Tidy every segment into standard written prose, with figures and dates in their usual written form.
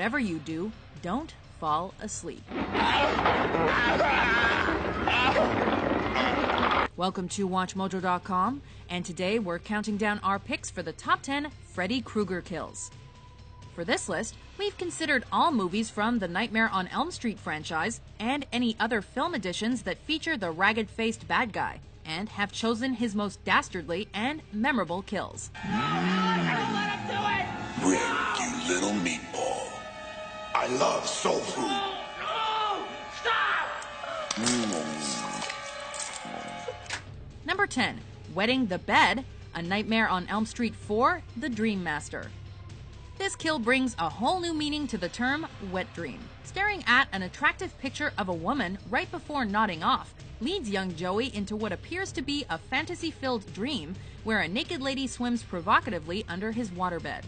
whatever you do, don't fall asleep. Welcome to WatchMojo.com, and today we're counting down our picks for the top 10 Freddy Krueger kills. For this list, we've considered all movies from the Nightmare on Elm Street franchise and any other film editions that feature the ragged-faced bad guy, and have chosen his most dastardly and memorable kills. Rick, you little meatball. I love soul food. No! Stop! Number 10. Wetting the Bed, A Nightmare on Elm Street 4, The Dream Master. This kill brings a whole new meaning to the term wet dream. Staring at an attractive picture of a woman right before nodding off leads young Joey into what appears to be a fantasy-filled dream where a naked lady swims provocatively under his waterbed.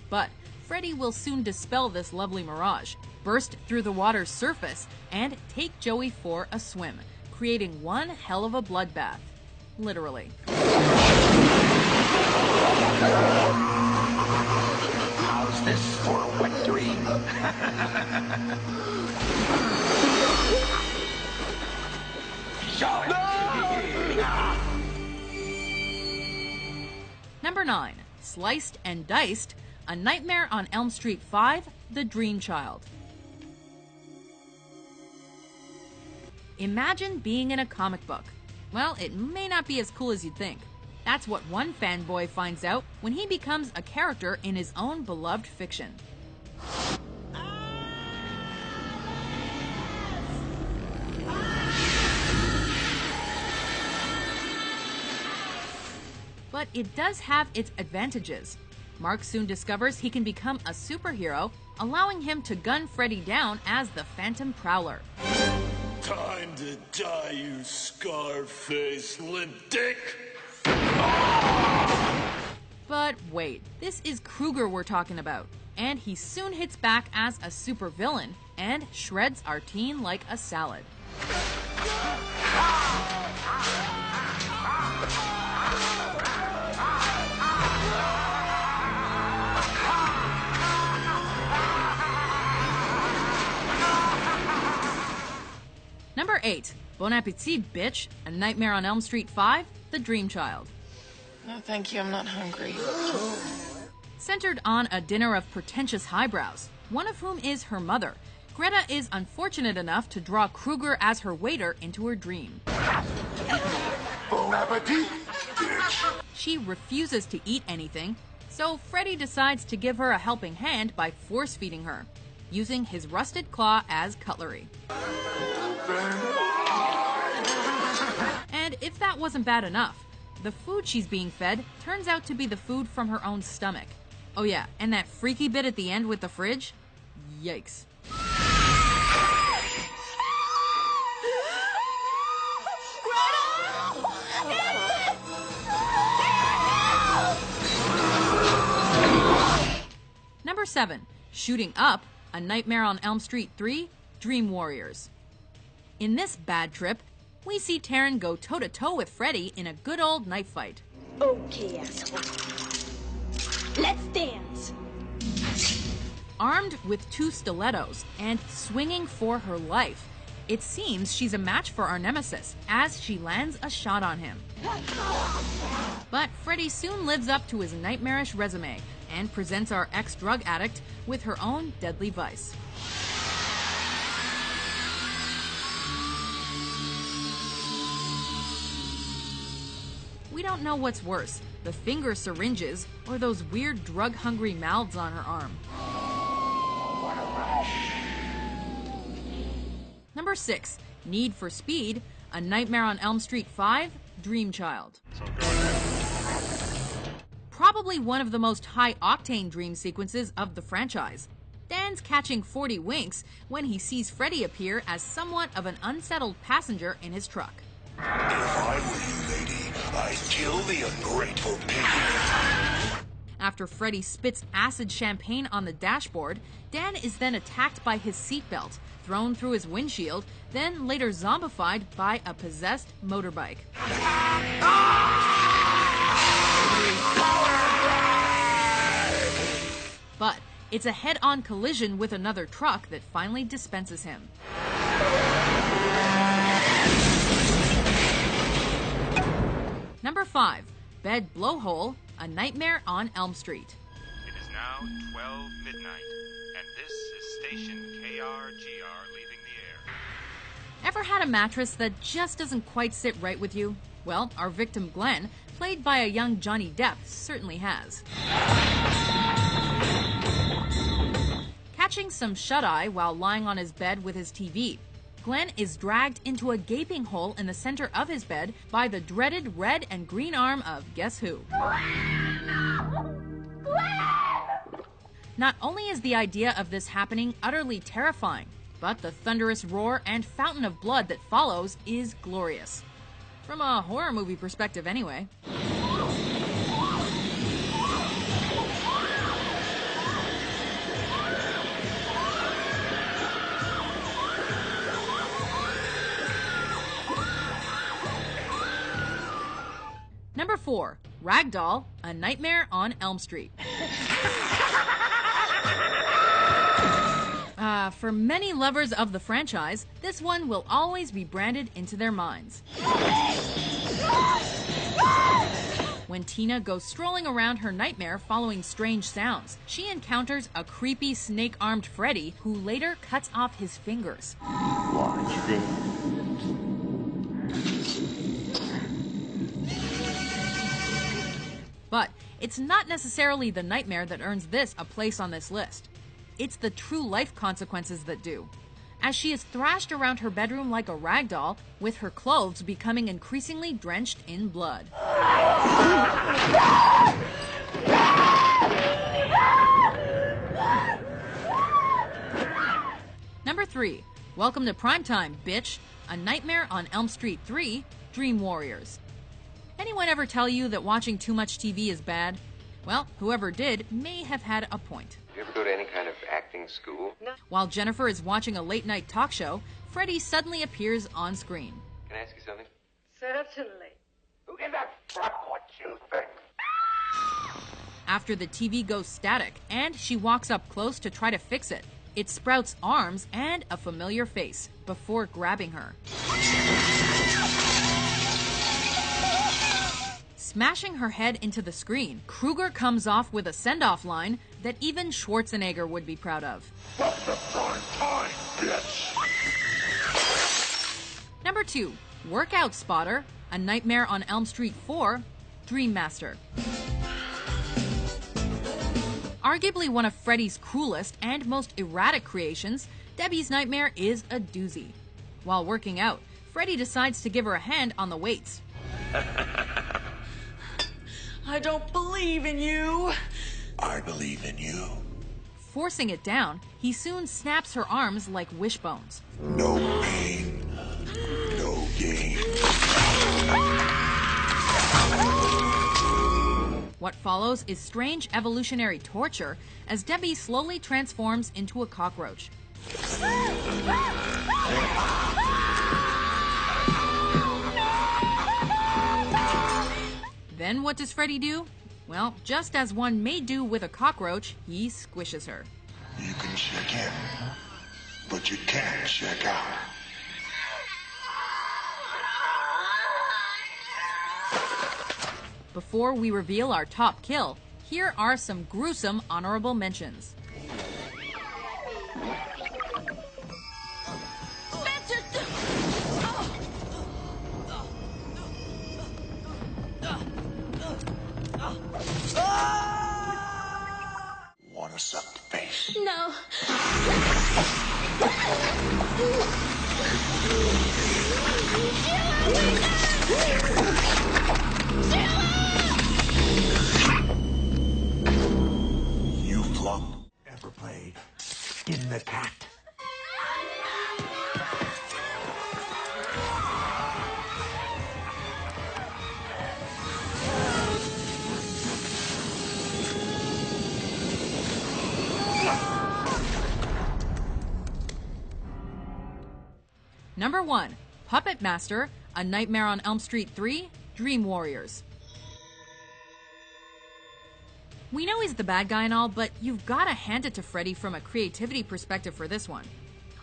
But Freddy will soon dispel this lovely mirage, burst through the water's surface, and take Joey for a swim, creating one hell of a bloodbath. Literally. How's this for a wet dream? Number 9. Sliced and Diced, A Nightmare on Elm Street 5, The Dream Child. Imagine being in a comic book. Well, it may not be as cool as you'd think. That's what one fanboy finds out when he becomes a character in his own beloved fiction. But it does have its advantages. Mark soon discovers he can become a superhero, allowing him to gun Freddy down as the Phantom Prowler. Time to die, you scar-faced limp dick! But wait, this is Krueger we're talking about, and he soon hits back as a supervillain and shreds our teen like a salad. Number 8. Bon appetit, bitch! A Nightmare on Elm Street 5, The Dream Child. No, thank you, I'm not hungry. Centered on a dinner of pretentious highbrows, one of whom is her mother, Greta is unfortunate enough to draw Krueger as her waiter into her dream. Bon appetit, bitch! She refuses to eat anything, so Freddy decides to give her a helping hand by force-feeding her, using his rusted claw as cutlery. And if that wasn't bad enough, the food she's being fed turns out to be the food from her own stomach. Oh yeah, and that freaky bit at the end with the fridge? Yikes. Number 7. Shooting Up, A Nightmare on Elm Street 3, Dream Warriors. In this bad trip, we see Taryn go toe-to-toe with Freddy in a good old knife fight. Okay, asshole. Let's dance. Armed with 2 stilettos and swinging for her life, it seems she's a match for our nemesis as she lands a shot on him. But Freddy soon lives up to his nightmarish resume and presents our ex-drug addict with her own deadly vice. We don't know what's worse, the finger syringes or those weird drug-hungry mouths on her arm. Number 6. Need for Speed, A Nightmare on Elm Street 5, Dream Child. Probably one of the most high-octane dream sequences of the franchise. Dan's catching 40 winks when he sees Freddy appear as somewhat of an unsettled passenger in his truck. If I were you, lady, I'd kill the ungrateful pig. After Freddy spits acid champagne on the dashboard, Dan is then attacked by his seatbelt, thrown through his windshield, then later zombified by a possessed motorbike. It's a head-on collision with another truck that finally dispenses him. Number 5. Bed Blowhole, A Nightmare on Elm Street. It is now 12 midnight, and this is station KRGR leaving the air. Ever had a mattress that just doesn't quite sit right with you? Well, our victim Glenn, played by a young Johnny Depp, certainly has. Catching some shut-eye while lying on his bed with his TV, Glenn is dragged into a gaping hole in the center of his bed by the dreaded red and green arm of guess who? Not only is the idea of this happening utterly terrifying, but the thunderous roar and fountain of blood that follows is glorious. From a horror movie perspective anyway. Number 4. Ragdoll, A Nightmare on Elm Street. For many lovers of the franchise, this one will always be branded into their minds. When Tina goes strolling around her nightmare following strange sounds, she encounters a creepy snake-armed Freddy who later cuts off his fingers. Watch this. But it's not necessarily the nightmare that earns this a place on this list. It's the true life consequences that do. As she is thrashed around her bedroom like a rag doll, with her clothes becoming increasingly drenched in blood. Number 3. Welcome to Primetime, bitch! A Nightmare on Elm Street 3, Dream Warriors. Anyone ever tell you that watching too much TV is bad? Well, whoever did may have had a point. Did you ever go to any kind of acting school? No. While Jennifer is watching a late-night talk show, Freddy suddenly appears on screen. Can I ask you something? Certainly. Who gives a fuck what you think? After the TV goes static and she walks up close to try to fix it, it sprouts arms and a familiar face before grabbing her. Smashing her head into the screen, Kruger comes off with a send-off line that even Schwarzenegger would be proud of. What's the prime time, bitch? Number 2. Workout Spotter, A Nightmare on Elm Street 4, Dream Master. Arguably one of Freddy's cruelest and most erratic creations, Debbie's nightmare is a doozy. While working out, Freddy decides to give her a hand on the weights. I don't believe in you. I believe in you. Forcing it down, he soon snaps her arms like wishbones. No pain, no gain. What follows is strange evolutionary torture as Debbie slowly transforms into a cockroach. Then what does Freddy do? Well, just as one may do with a cockroach, he squishes her. You can check in, but you can't check out. Before we reveal our top kill, here are some gruesome honorable mentions. Wanna suck the face? No. You flunk. Ever played Skin the Cat? Number 1. Puppet Master, A Nightmare on Elm Street 3, Dream Warriors. We know he's the bad guy and all, but you've gotta hand it to Freddy from a creativity perspective for this one.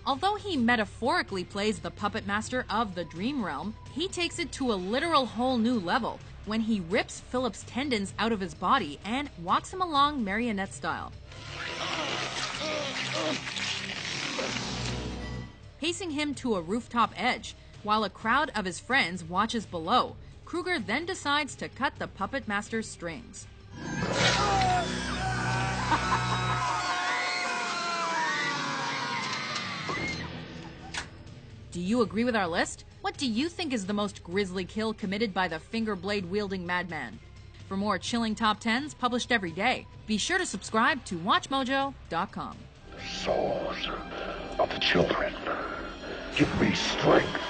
Although he metaphorically plays the puppet master of the dream realm, he takes it to a literal whole new level when he rips Philip's tendons out of his body and walks him along marionette style. Pacing him to a rooftop edge, while a crowd of his friends watches below, Kruger then decides to cut the puppet master's strings. Do you agree with our list? What do you think is the most grisly kill committed by the finger blade wielding madman? For more chilling top 10s published every day, be sure to subscribe to WatchMojo.com. Souls of the children, give me strength.